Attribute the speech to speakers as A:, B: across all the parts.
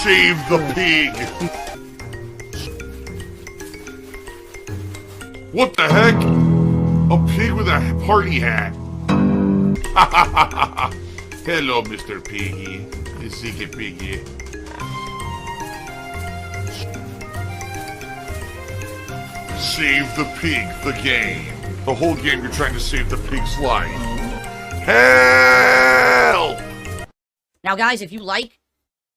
A: Save the pig! What the heck? A pig with a party hat. Hello, Mr. Piggy. The secret piggy. Save the pig, the game. The whole game you're trying to save the pig's life. Help!
B: Now, guys, if you like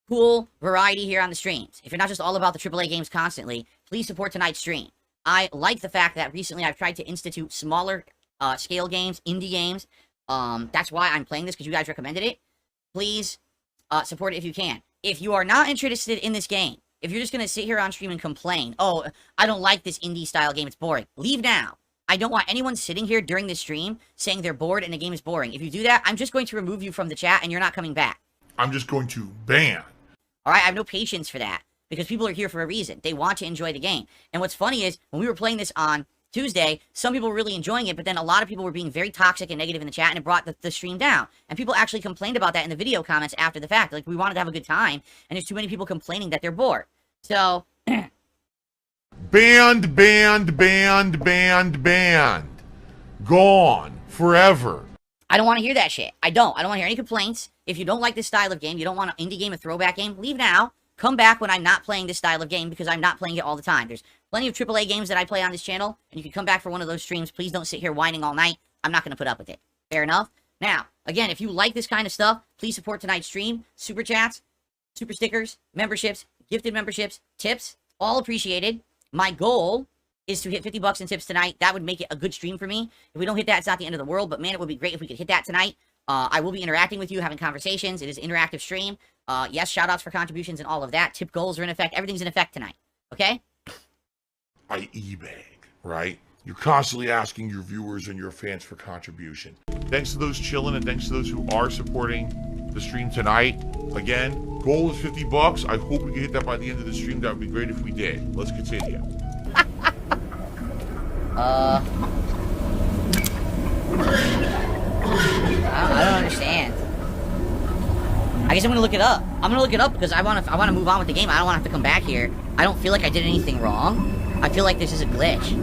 B: cool variety here on the streams, if you're not just all about the AAA games constantly, please support tonight's stream. I like the fact that recently I've tried to institute smaller scale games, indie games. That's why I'm playing this, because you guys recommended it. Please support it if you can. If you are not interested in this game, if you're just going to sit here on stream and complain, oh, I don't like this indie-style game, it's boring, leave now. I don't want anyone sitting here during this stream saying they're bored and the game is boring. If you do that, I'm just going to remove you from the chat and you're not coming back.
A: I'm just going to ban.
B: Alright, I have no patience for that. Because people are here for a reason. They want to enjoy the game. And what's funny is, when we were playing this on Tuesday, some people were really enjoying it, but then a lot of people were being very toxic and negative in the chat, and it brought the stream down. And people actually complained about that in the video comments after the fact. Like, we wanted to have a good time, and there's too many people complaining that they're bored. So...
A: Banned, banned, banned, banned, banned. Gone. Forever.
B: I don't want to hear that shit. I don't want to hear any complaints. If you don't like this style of game, you don't want an indie game, a throwback game, leave now. Come back when I'm not playing this style of game, because I'm not playing it all the time. There's plenty of AAA games that I play on this channel, and you can come back for one of those streams. Please don't sit here whining all night. I'm not going to put up with it. Fair enough? Now, again, if you like this kind of stuff, please support tonight's stream. Super chats, super stickers, memberships, gifted memberships, tips, all appreciated. My goal is to hit 50 bucks in tips tonight. That would make it a good stream for me. If we don't hit that, it's not the end of the world, but man, it would be great if we could hit that tonight. I will be interacting with you, having conversations. It is an interactive stream. Yes, shout-outs for contributions and all of that. Tip goals are in effect. Everything's in effect tonight. Okay?
A: I e-bag, right? You're constantly asking your viewers and your fans for contribution. Thanks to those chilling, and thanks to those who are supporting the stream tonight. Again, goal is 50 bucks. I hope we can hit that by the end of the stream. That would be great if we did. Let's continue.
B: I don't understand. I guess I'm gonna look it up. I'm gonna look it up because I wanna move on with the game. I don't wanna have to come back here. I don't feel like I did anything wrong. I feel like this is a glitch.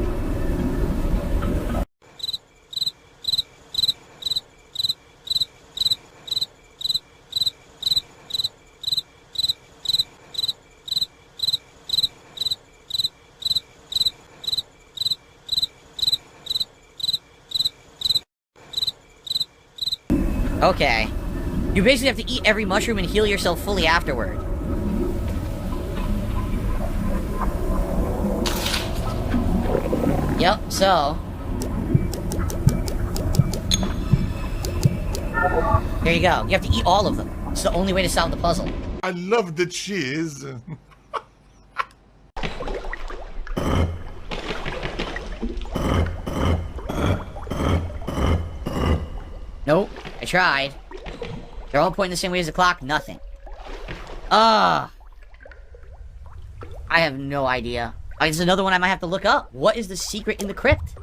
B: Okay. You basically have to eat every mushroom and heal yourself fully afterward. Yep, so... there you go. You have to eat all of them. It's the only way to solve the puzzle.
A: I love the cheese.
B: Nope, I tried. They're all pointing the same way as the clock. Nothing. I have no idea. There's another one I might have to look up. What is the secret in the crypt?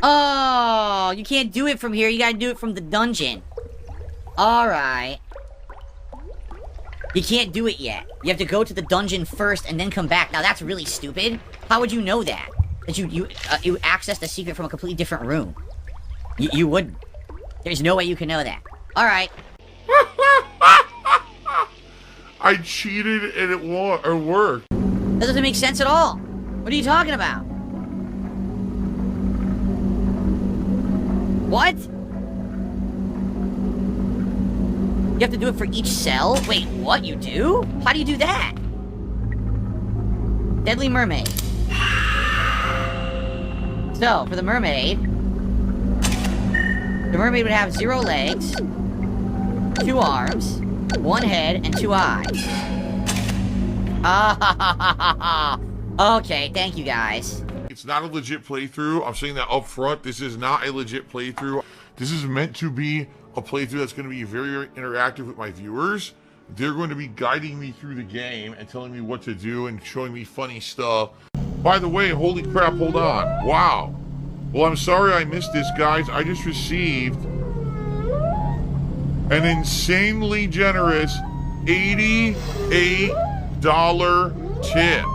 B: Oh, you can't do it from here. You gotta do it from the dungeon. Alright. You can't do it yet. You have to go to the dungeon first and then come back. Now, that's really stupid. How would you know that? That you accessed the secret from a completely different room. You wouldn't. There's no way you can know that. Alright.
A: I cheated and it worked.
B: That doesn't make sense at all. What are you talking about? What? You have to do it for each cell? Wait, what? You do? How do you do that? Deadly Mermaid. So, for the mermaid would have 0 legs, 2 arms, 1 head, and 2 eyes. Ah, okay, thank you guys.
A: It's not a legit playthrough. I'm saying that up front. This is not a legit playthrough. This is meant to be a playthrough that's going to be very, very interactive with my viewers. They're going to be guiding me through the game and telling me what to do and showing me funny stuff. By the way, holy crap, hold on. Wow. Well, I'm sorry I missed this, guys. I just received an insanely generous $88 tip.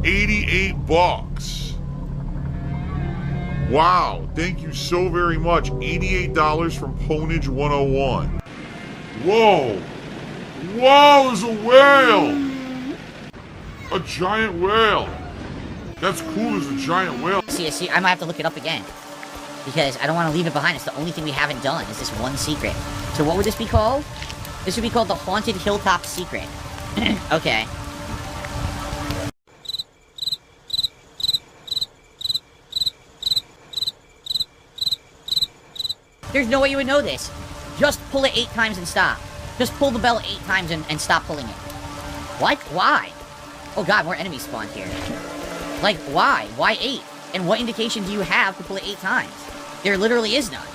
A: 88 bucks. Wow, thank you so very much. $88 from Ponage 101. Whoa. Whoa, there's a whale. A giant whale. That's cool, there's a giant whale.
B: See, I might have to look it up again. Because I don't want to leave it behind. It's the only thing we haven't done is this one secret. So what would this be called? This would be called the Haunted Hilltop Secret. Okay. There's no way you would know this. Just pull it 8 times and stop. Just pull the bell 8 times and stop pulling it. What? Why? Oh god, more enemies spawned here. Like, why? Why 8? And what indication do you have to pull it 8 times? There literally is none.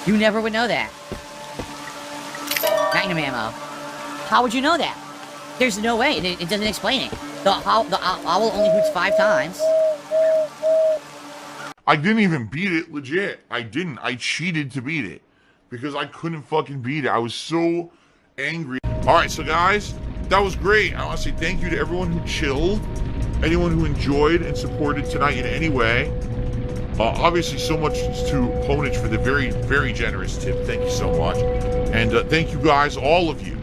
B: You never would know that. Magnum ammo. How would you know that? There's no way. It doesn't explain it. The owl only hoots 5 times.
A: I didn't even beat it, legit. I didn't. I cheated to beat it. Because I couldn't fucking beat it. I was so angry. Alright, so guys, that was great. I want to say thank you to everyone who chilled. Anyone who enjoyed and supported tonight in any way. Obviously, so much to Ponage for the very, very generous tip. Thank you so much. And thank you guys, all of you.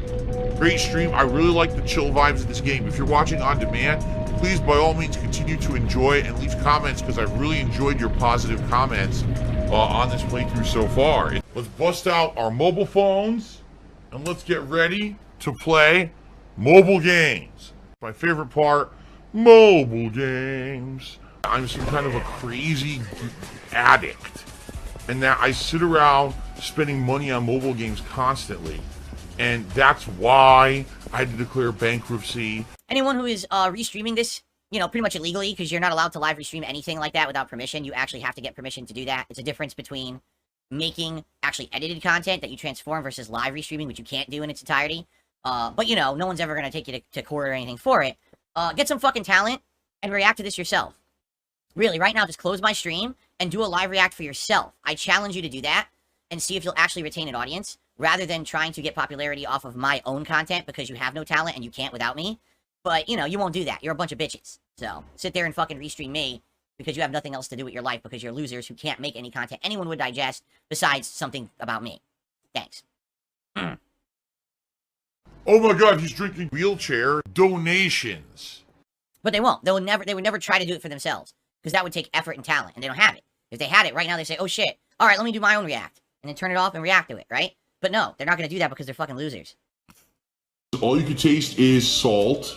A: Great stream. I really like the chill vibes of this game. If you're watching on demand, please, by all means, continue to enjoy and leave comments because I've really enjoyed your positive comments on this playthrough so far. Let's bust out our mobile phones and let's get ready to play mobile games. My favorite part, mobile games. I'm some kind of a crazy addict, and that I sit around spending money on mobile games constantly, and that's why I had to declare bankruptcy.
B: Anyone who is restreaming this, you know, pretty much illegally, because you're not allowed to live restream anything like that without permission. You actually have to get permission to do that. It's a difference between making actually edited content that you transform versus live restreaming, which you can't do in its entirety. But, you know, no one's ever going to take you to court or anything for it. Get some fucking talent and react to this yourself. Really, right now, just close my stream and do a live react for yourself. I challenge you to do that and see if you'll actually retain an audience, rather than trying to get popularity off of my own content because you have no talent and you can't without me. But, you know, you won't do that. You're a bunch of bitches. So, sit there and fucking restream me because you have nothing else to do with your life because you're losers who can't make any content anyone would digest besides something about me. Thanks.
A: Oh my god, he's drinking wheelchair donations.
B: But they won't. They would never try to do it for themselves because that would take effort and talent, and they don't have it. If they had it right now, they say, oh shit, all right, let me do my own react, and then turn it off and react to it, right? But no, they're not going to do that because they're fucking losers.
A: All you can taste is salt.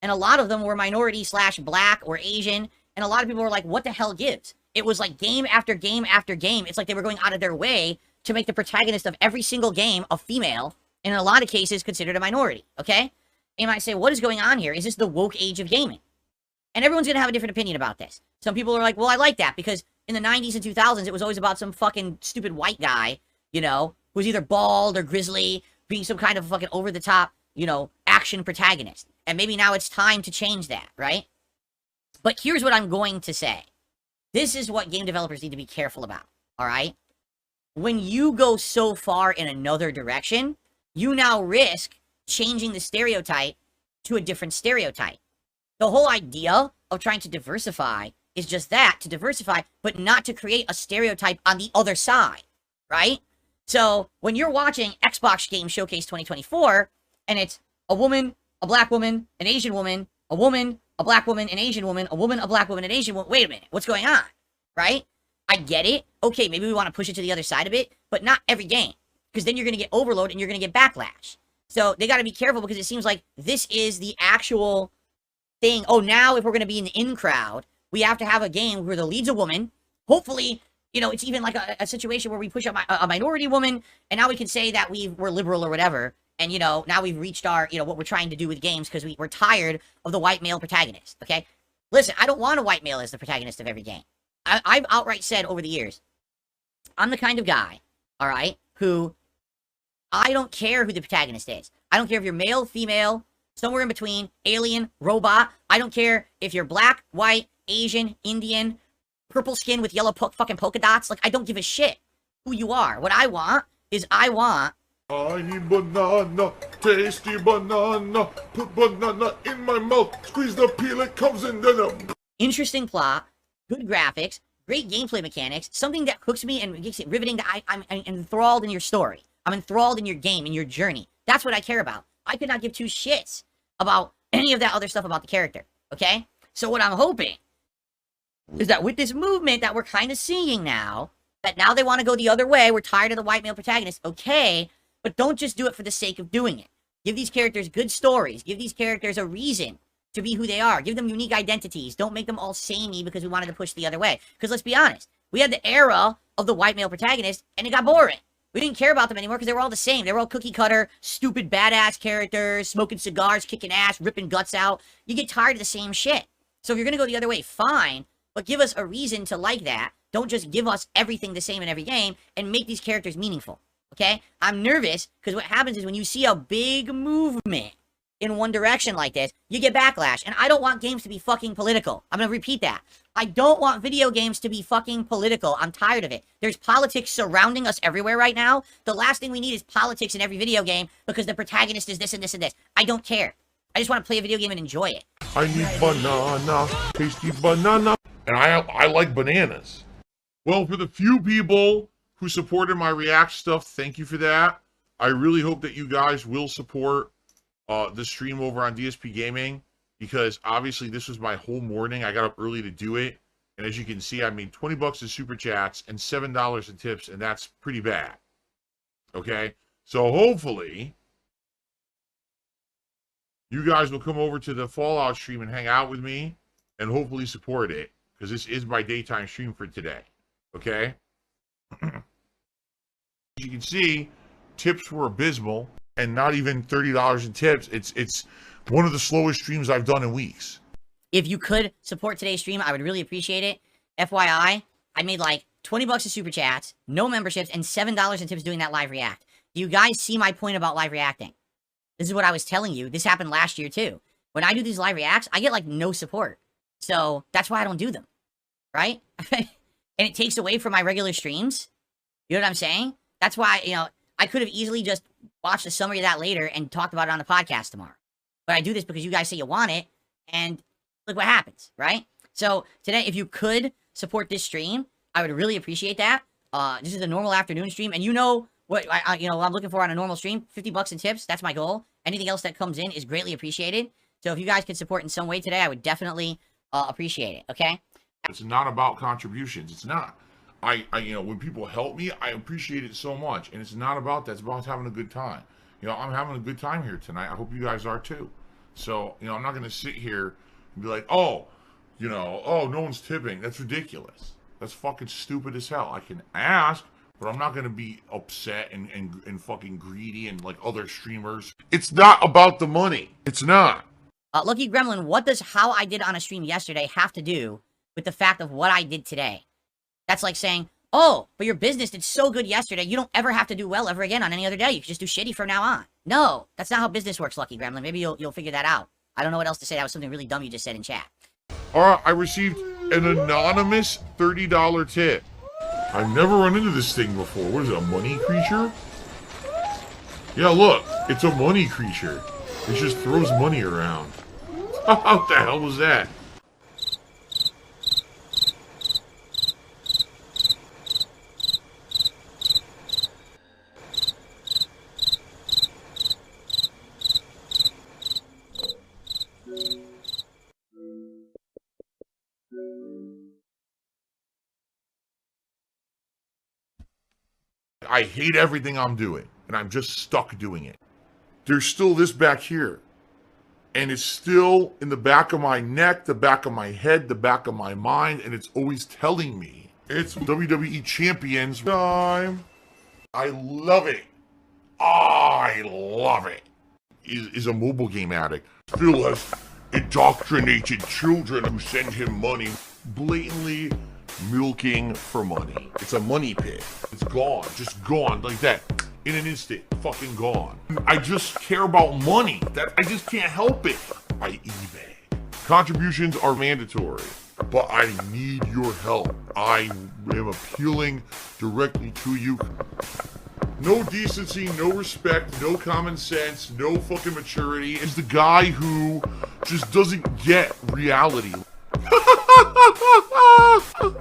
B: And a lot of them were minority / black or Asian, and a lot of people were like, what the hell gives? It was like game after game after game. It's like they were going out of their way to make the protagonist of every single game a female, and in a lot of cases considered a minority, okay? You might say, what is going on here? Is this the woke age of gaming? And everyone's going to have a different opinion about this. Some people are like, well, I like that, because in the 90s and 2000s, it was always about some fucking stupid white guy, you know, who was either bald or grizzly, being some kind of fucking over-the-top, you know, action protagonist. And maybe now it's time to change that, right? But here's what I'm going to say. This is what game developers need to be careful about, all right? When you go so far in another direction, you now risk changing the stereotype to a different stereotype. The whole idea of trying to diversify is just that, to diversify, but not to create a stereotype on the other side, right? So, when you're watching Xbox Game Showcase 2024, and it's a woman, a black woman, an Asian woman, a woman, a black woman, an Asian woman, a woman, a black woman, an Asian woman, wait a minute, what's going on, right? I get it. Okay, maybe we want to push it to the other side of it, but not every game, because then you're going to get overload and you're going to get backlash. So, they got to be careful, because it seems like this is the actual thing. Oh, now if we're going to be in the in crowd, we have to have a game where the lead's a woman. Hopefully, you know, it's even like a situation where we push up a minority woman, and now we can say that we're liberal or whatever, and, you know, now we've reached our, you know, what we're trying to do with games, because we're tired of the white male protagonist, okay? Listen, I don't want a white male as the protagonist of every game. I've outright said over the years, I'm the kind of guy, all right, who I don't care who the protagonist is. I don't care if you're male, female, somewhere in between, alien, robot. I don't care if you're black, white, Asian, Indian, purple skin with yellow fucking polka dots. Like, I don't give a shit who you are. What I want is I
A: need banana, tasty banana, put banana in my mouth, squeeze the peel, it comes in then
B: interesting plot, good graphics, great gameplay mechanics, something that hooks me and makes it riveting, that I'm enthralled in your story. I'm enthralled in your game, in your journey. That's what I care about. I could not give two shits about any of that other stuff about the character, okay? So what I'm hoping is that with this movement that we're kind of seeing now, that now they want to go the other way, we're tired of the white male protagonist, okay, but don't just do it for the sake of doing it. Give these characters good stories. Give these characters a reason to be who they are. Give them unique identities. Don't make them all samey because we wanted to push the other way. Because let's be honest, we had the era of the white male protagonist, and it got boring. We didn't care about them anymore because they were all the same. They were all cookie cutter, stupid, badass characters, smoking cigars, kicking ass, ripping guts out. You get tired of the same shit. So if you're going to go the other way, fine, but give us a reason to like that. Don't just give us everything the same in every game and make these characters meaningful, okay? I'm nervous because what happens is when you see a big movement in one direction like this, you get backlash. And I don't want games to be fucking political. I'm going to repeat that. I don't want video games to be fucking political. I'm tired of it. There's politics surrounding us everywhere right now. The last thing we need is politics in every video game because the protagonist is this and this and this. I don't care. I just want to play a video game and enjoy it.
A: I need banana, tasty banana. And I like bananas. Well, for the few people who supported my React stuff, thank you for that. I really hope that you guys will support the stream over on DsP Gaming, because obviously this was my whole morning. I got up early to do it, and as you can see, I made 20 bucks in super chats and $7 in tips, and that's pretty bad. Okay, so hopefully you guys will come over to the Fallout stream and hang out with me, and hopefully support it, because this is my daytime stream for today. Okay. As you can see, tips were abysmal, and not even $30 in tips. It's one of the slowest streams I've done in weeks.
B: If you could support today's stream, I would really appreciate it. FYI, I made like 20 bucks in super chats, no memberships, and $7 in tips doing that live react. Do you guys see my point about live reacting? This is what I was telling you. This happened last year too. When I do these live reacts, I get like no support. So that's why I don't do them, right? And it takes away from my regular streams. You know what I'm saying? That's why, you know, I could have easily just watched a summary of that later and talked about it on the podcast tomorrow. But I do this because you guys say you want it, and look what happens, right? So today, if you could support this stream, I would really appreciate that. This is a normal afternoon stream, and you know what I'm looking for on a normal stream, 50 bucks in tips. That's my goal. Anything else that comes in is greatly appreciated. So if you guys could support in some way today, I would definitely appreciate it, okay?
A: It's not about contributions. It's not. When people help me, I appreciate it so much. And it's not about that. It's about having a good time. You know, I'm having a good time here tonight. I hope you guys are too. So, you know, I'm not going to sit here and be like, oh, no one's tipping. That's ridiculous. That's fucking stupid as hell. I can ask, but I'm not going to be upset and fucking greedy and like other streamers. It's not about the money. It's not.
B: Lucky Gremlin, what does how I did on a stream yesterday have to do with the fact of what I did today? That's like saying, oh, but your business did so good yesterday, you don't ever have to do well ever again on any other day. You can just do shitty from now on. No, that's not how business works, Lucky Gremlin. Maybe you'll figure that out. I don't know what else to say. That was something really dumb you just said in chat.
A: Alright, I received an anonymous $30 tip. I've never run into this thing before. What is it, a money creature? Yeah, look, it's a money creature. It just throws money around. What the hell was that? I hate everything I'm doing, and I'm just stuck doing it. There's still this back here, and it's still in the back of my neck, the back of my head, the back of my mind, and it's always telling me it's WWE Champions time. I love it. I love it. Is a mobile game addict. Still has indoctrinated children who send him money, blatantly milking for money. It's a money pit. It's gone, just gone like that. in an instant, fucking gone. I just care about money. I just can't help it. I eBay. Contributions are mandatory, but I need your help. I am appealing directly to you. No decency, no respect, no common sense, no fucking maturity. Is the guy who just doesn't get reality.